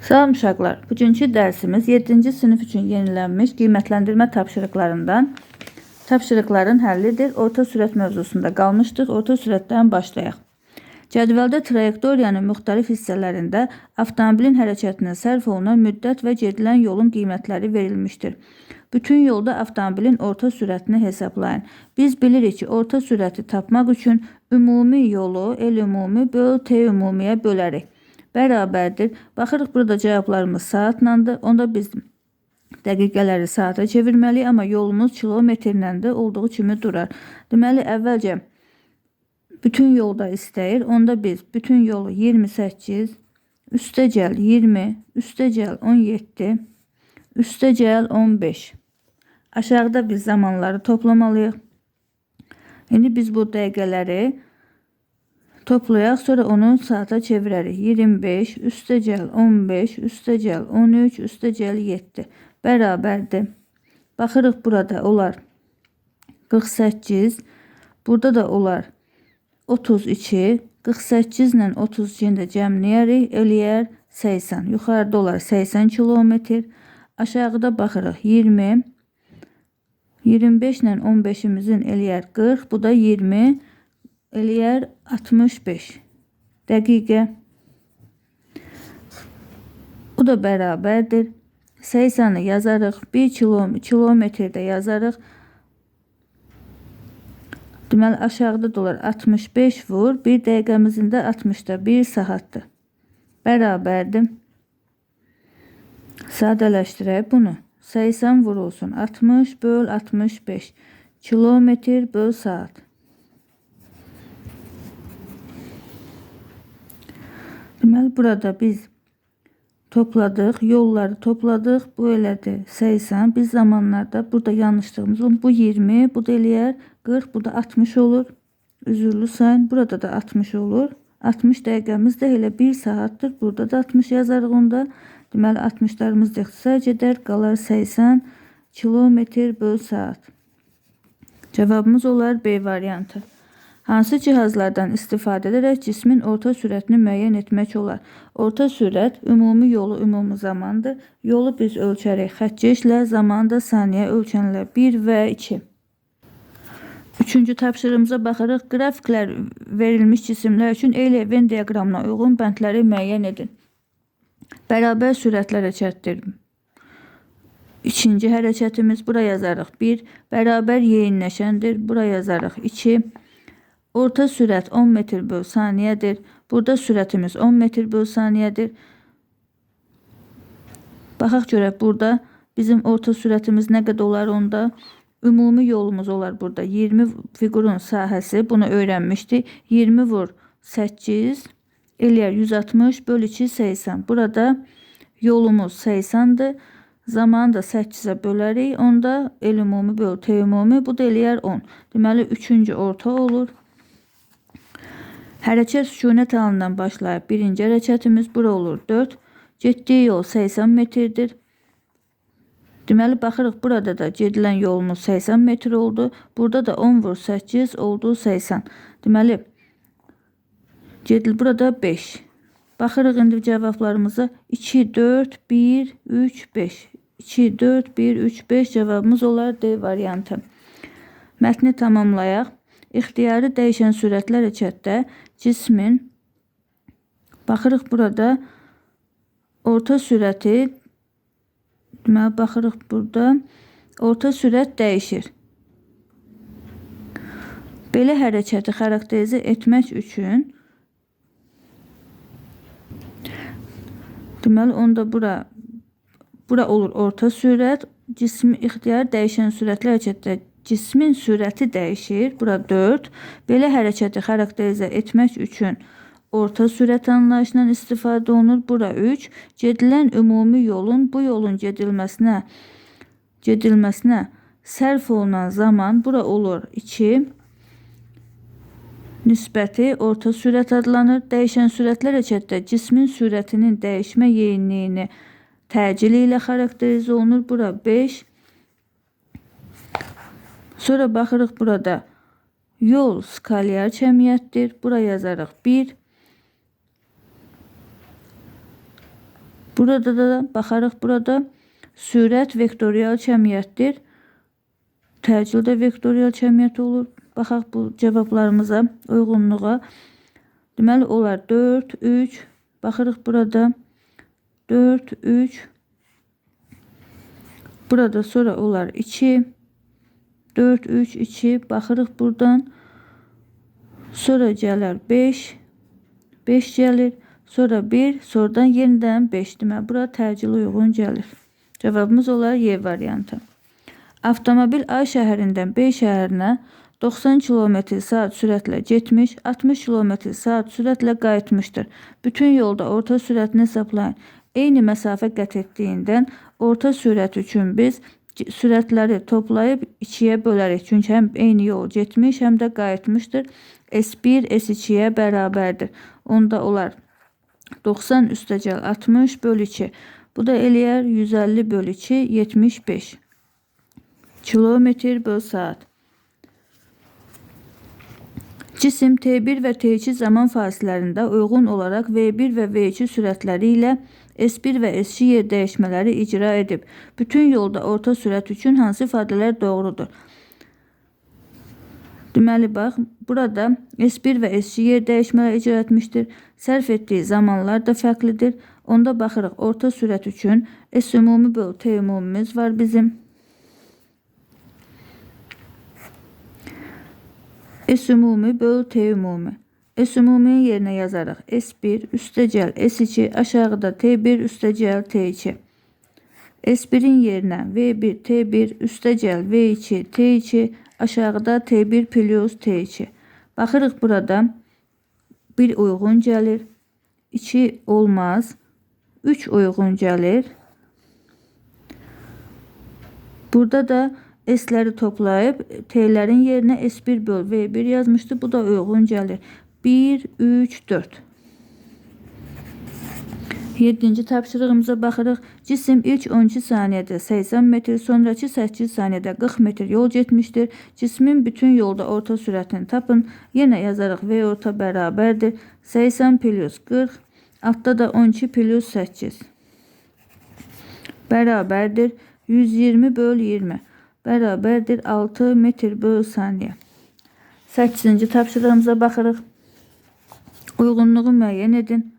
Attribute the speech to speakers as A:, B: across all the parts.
A: Salam uşaqlar, bugünkü dərsimiz 7-ci sinif üçün yenilənmiş qiymətləndirmə tapşırıqların həllidir. Orta sürət mövzusunda qalmışdıq. Orta sürətdən başlayaq. Cədvəldə trayektoriyanın müxtəlif hissələrində avtomobilin hərəkətinə sərf olunan müddət və gedilən yolun qiymətləri verilmişdir. Bütün yolda avtomobilin orta sürətini hesablayın. Biz bilirik ki, orta sürəti tapmaq üçün ümumi yolu L-ümumi böl T-ümumiyə bölərik. Bərabərdir. Baxırıq, burada cavablarımız saatlandır. Onda biz dəqiqələri saata çevirməliyik, amma yolumuz kilometrlə də olduğu kimi durar. Deməli, əvvəlcə bütün yolda istəyir. Onda biz bütün yolu 28, üstəgəl 20, üstəgəl 17, üstəgəl 15. Aşağıda biz zamanları toplamalıyıq. İndi biz bu dəqiqələri toplayaq, sonra onu saata çevirərik. 25, üstəgəl 15, üstəgəl 13, üstəgəl 7. Bərabərdir. Baxırıq, burada olar 48, burada da olar 32, 48 ilə 32-ni də cəmləyərik, eləyər 80. Yuxarıda olar 80 kilometr. Aşağıda baxırıq 20, 25 ilə 15-imizin eləyər 40, bu da 20, eləyər 65 dəqiqə. Bu da bərabərdir. 80-i yazarıq, 1 kilometrdə yazarıq. Deməli, aşağıda da olar 65 vur, 1 dəqiqəmizin də 60-da 1 saatdır. Bərabərdir. Sadələşdirək bunu. 80 vurulsun 60 böl 65 kilometr böl saat. Deməli, burada biz topladıq, yolları topladıq. Bu elədir 80. Biz zamanlarda burada yanlışlığımız olur. Bu 20, bu da eləyər 40, bu da 60 olur. Üzürlü sayın. Burada da 60 olur. 60 dəqiqəmiz də elə 1 saatdır. Burada da 60 yazarıq onda. Deməli, 60'larımız da ixtisar gedər. Qalar 80 kilometr böl saat. Cavabımız olar B variantı. Hansı cihazlardan istifadə edərək cismin orta sürətini müəyyən etmək olar? Orta sürət ümumi yolu ümumi zamandır. Yolu biz ölçərik xəttkeşlə, zamanı da saniyə ölçənlər 1 və 2. Üçüncü tapşırığımıza baxırıq. Qrafiklər verilmiş cisimlər üçün eyni Venn diaqramına uyğun bəndləri müəyyən edin. Bərabər sürətlə hərəkətdir. İkinci hərəkətimiz, bura yazarıq 1. Bərabər yeyinləşəndir. Bura yazarıq 2. Orta sürət 10 metr böl saniyədir. Burada sürətimiz 10 metr böl saniyədir. Baxaq görək, burada bizim orta sürətimiz nə qədər olar onda? Ümumi yolumuz olar burada. 20 fiqurun sahəsi, bunu öyrənmişdik. 20 vur 8, eləyər 160 böl 2, 80. Burada yolumuz 80'dır. Zamanı da 8'ə bölərik. Onda L-ümumi böl T-ümumi, bu da eləyər 10. Deməli, üçüncü orta olur. Hərəkət sükunət halından başlayıb birinci hərəkətimiz bura olur 4. Getdiyi yol 80 metrdir. Deməli, baxırıq, burada da gedilən yolumuz 80 metr oldu. Burada da 10 vur 8 oldu 80. Deməli, burada 5. Baxırıq indi cavablarımıza 2, 4, 1, 3, 5. 2, 4, 1, 3, 5 cavabımız olar D variantı. Mətni tamamlayaq. İxtiyari dəyişən sürətli hərəkətdə cismin, baxırıq burada orta sürəti, deməli, baxırıq burada orta sürət dəyişir. Belə hərəkəti xarakterizə etmək üçün, deməli, onda bura olur orta sürət, cismi ixtiyari dəyişən sürətli hərəkətdə cismin sürəti dəyişir. Bura 4. Belə hərəkəti xarakterizə etmək üçün orta sürət anlayışından istifadə olunur. Bura 3. Gedilən ümumi yolun bu yolun gedilməsinə sərf olunan zaman bura olur 2. Nisbəti orta sürət adlanır. Dəyişən sürətli hərəkətdə cismin sürətinin dəyişmə yeyinliyini təcili ilə xarakterizə olunur. Bura 5. Sonra baxırıq, burada yol skalyar cəmiyyətdir. Bura yazarıq 1. Burada da baxarıq, burada sürət vektorial cəmiyyətdir. Təcil də vektorial cəmiyyət olur. Baxaq bu cavablarımıza, uyğunluğa. Deməli, onlar 4, 3. Baxırıq burada 4, 3. Burada sonra onlar 2. 4, 3, 2. Baxırıq buradan. Sonra gəlir 5. 5 gəlir. Sonra 1. Sonradan yenidən 5. Deməli, bura təcil uyğun gəlir. Cavabımız olar Y variantı. Avtomobil A şəhərindən B şəhərinə 90 km/saat sürətlə getmiş, 60 km/saat sürətlə qayıtmışdır. Bütün yolda orta sürətini hesablayın. Eyni məsafə qət etdiyindən orta sürət üçün biz sürətləri toplayıb 2-yə bölərik. Çünki həm eyni yol getmiş, həm də qayıtmışdır. S1 S2-yə bərabərdir. Onda olar 90 üstəgəl 60 bölü 2. Bu da eləyər 150 bölü 2 75 kilometr bölü saat. Cisim T1 və T2 zaman fasilərində uyğun olaraq V1 və V2 sürətləri ilə S1 və S2 yer dəyişmələri icra edib. Bütün yolda orta sürət üçün hansı ifadələr doğrudur? Deməli, bax, burada S1 və S2 yer dəyişmələri icra etmişdir. Sərf etdiyi zamanlar da fərqlidir. Onda baxırıq, orta sürət üçün S ümumi bölü T ümumimiz var bizim. S ümumi bölü T ümumi. S ümuminin yerinə yazarıq. S1 üstəgəl S2 aşağıda T1 üstəgəl T2. S1'in yerinə V1 T1 üstəgəl V2 T2 aşağıda T1 plus T2. Baxırıq burada 1 uyğun gəlir. 2 olmaz. 3 uyğun gəlir. Burada da S'ləri toplayıb T'lərin yerinə S1 böl V1 yazmışdı. Bu da uyğun gəlir. 1, 3, 4. 7-ci tapşırığımıza baxırıq. Cisim ilk 12 saniyədə 80 metr, sonraki 8 saniyədə 40 metr yol getmişdir. Cismin bütün yolda orta sürətini tapın. Yenə yazarıq. V orta bərabərdir. 80 plus 40. Altda da 12 plus 8. Bərabərdir. 120 böl 20. Bərabərdir 6 metr böl saniyə. 8-ci tapşırığımıza baxırıq. Uyğunluğu müəyyən edin.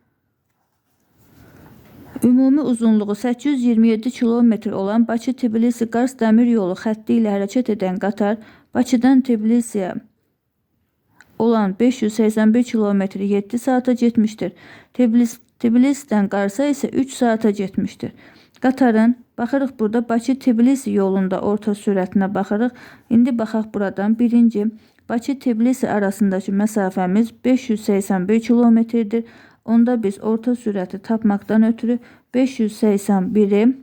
A: Ümumi uzunluğu 827 km olan Bakı-Tbilisi-Qars dəmir yolu xətti ilə hərəkət edən qatar Bakıdan Tbilisiyə olan 581 km 7 saata getmişdir. Tbilisidən Qarsa isə 3 saata getmişdir. Qatarın, baxırıq burada Bakı-Tbilisi yolunda orta sürətinə baxırıq. İndi baxaq buradan. Birinci, Bakı-Tbilisi arasındakı məsafəmiz 581 kilometrdir. Onda biz orta sürəti tapmaqdan ötürü 581'i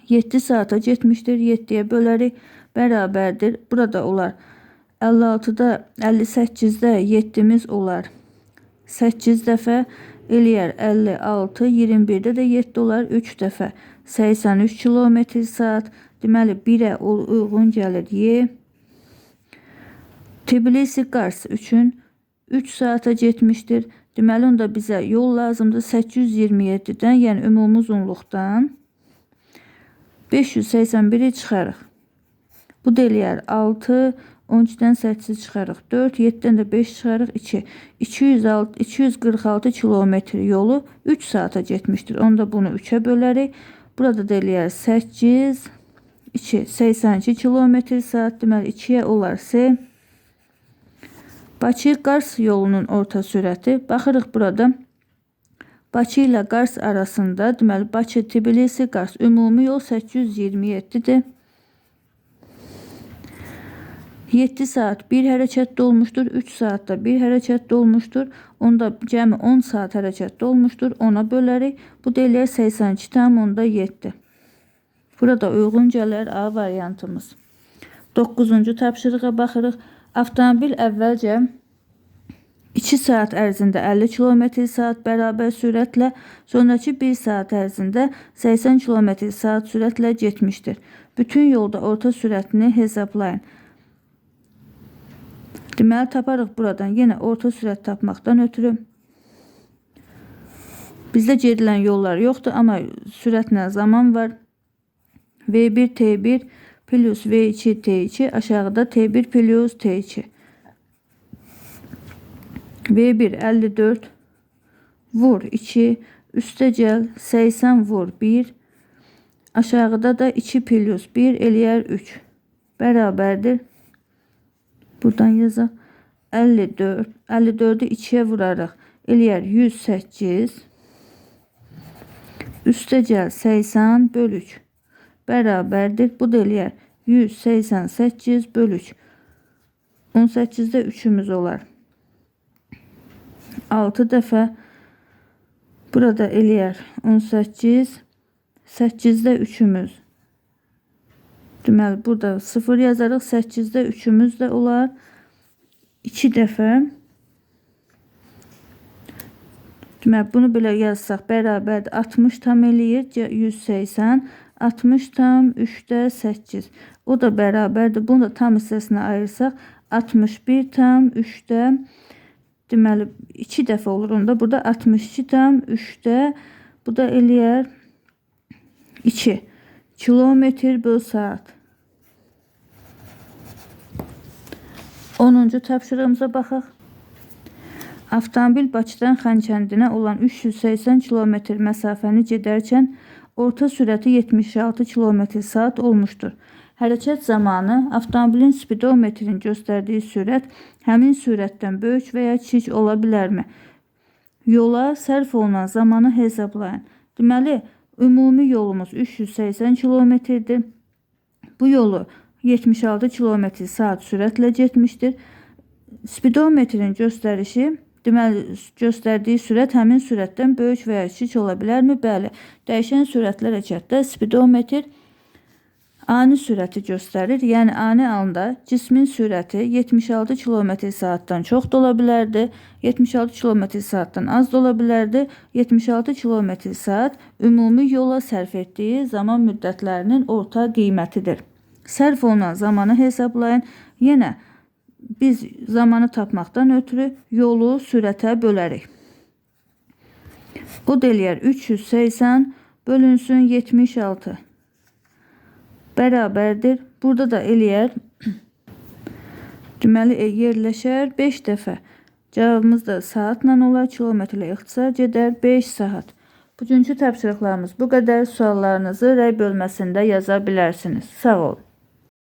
A: 7 saata getmişdir. 7'yə bölərik. Bərabərdir. Burada olar 56'da 58'də 7'miz olar 8 dəfə eləyər 56, 21'də də 7 olar 3 dəfə 83 km saat. Deməli 1'ə uyğun gəlir Y. Tbilisi-Qars üçün 3 saata getmişdir. Deməli onda bizə yol lazımdır 827'dən, yəni ümumi uzunluqdan 581'i çıxarıq. Bu da eləyər 6, 12'dən 8'i çıxarıq 4, 7'dən də 5 çıxarıq 2. 246 kilometr yolu 3 saata getmişdir. Onda bunu 3'ə bölərik. Burada da eləyər 8, 2, 82 kilometr saat. Deməli 2'yə olar S. Bakı-Qars yolunun orta sürəti. Baxırıq burada. Bakı ilə Qars arasında, deməli Bakı-Tbilisi-Qars ümumi yol 827'dir. 7 saat bir hərəkətdə olmuşdur. 3 saatda bir hərəkətdə olmuşdur. Onda cəmi 10 saat hərəkətdə olmuşdur. Ona bölərik. Bu da eləyər 82,7. Burada uyğun gələr A variantımız. 9-cu tapşırığa baxırıq. Avtomobil əvvəlcə 2 saat ərzində 50 km saat bərabər sürətlə, sonraki 1 saat ərzində 80 km saat sürətlə getmişdir. Bütün yolda orta sürətini hesablayın. Deməli taparıq buradan yenə orta sürət tapmaqdan ötürü. Bizdə gedilən yollar yoxdur, amma sürətlə zaman var. V1 T1 plus V2 T2 aşağıda T1 plus T2. V1 54 vur 2 üstə gəl 80 vur 1 aşağıda da 2 plus 1 eləyər 3 bərabərdir. Buradan yazaq 54. 54'ü 2'ye vuraraq eləyər 108 üstə gəl 80 böl 3 bərabərdir. Bu da eləyər 188 böl 3. 18'də 3'ümüz olar. 6 dəfə burada eləyər 18. 8'də 3'ümüz. Deməli burada 0 yazarıq. 8'də 3'ümüz də olar. 2 dəfə. Deməli bunu belə yazsaq bərabərdir. 60 tam eləyir 180. 60 tam 3'də 8. O da bərabərdir. Bunu da tam hissəsinə ayırsaq 61 tam 3'də deməli 2 dəfə olur onda. Burada 62 tam 3'də bu da eləyər 2 kilometr böl saat. 10-cu tapşırığımıza baxaq. Avtomobil Bakıdan Xankəndinə olan 380 km məsafəni gedərkən orta sürəti 76 km/saat olmuşdur. Hərəkət zamanı avtomobilin spidometrin göstərdiyi sürət həmin sürətdən böyük və ya kiçik ola bilərmi? Yola sərf olunan zamanı hesablayın. Deməli, ümumi yolumuz 380 kilometrdir. Bu yolu 76 km/saat sürətlə getmişdir. Spidometrin göstərişi, deməli, göstərdiyi sürət həmin sürətdən böyük və ya kiçik ola bilərmi? Bəli. Dəyişən sürətli hərəkətdə spidometr ani sürəti göstərir. Yəni ani anda cismin sürəti 76 km/saatdan çox da ola bilərdi, 76 km/saatdan az da ola bilərdi. 76 km/saat ümumi yola sərf etdiyi zaman müddətlərinin orta qiymətidir. Sərf olunan zamanı hesablayın. Yenə biz zamanı tapmaqdan ötürü yolu sürətə bölərik. O da eləyər 380 bölünsün 76 bərabərdir. Burada da eləyər deməli yerləşər 5 dəfə. Cavabımız da saatla olar. Kilometrlə ixtisar gedər 5 saat. Bugünkü tapşırıqlarımız bu qədər. Suallarınızı rəy bölməsində yaza bilərsiniz. Sağ olun.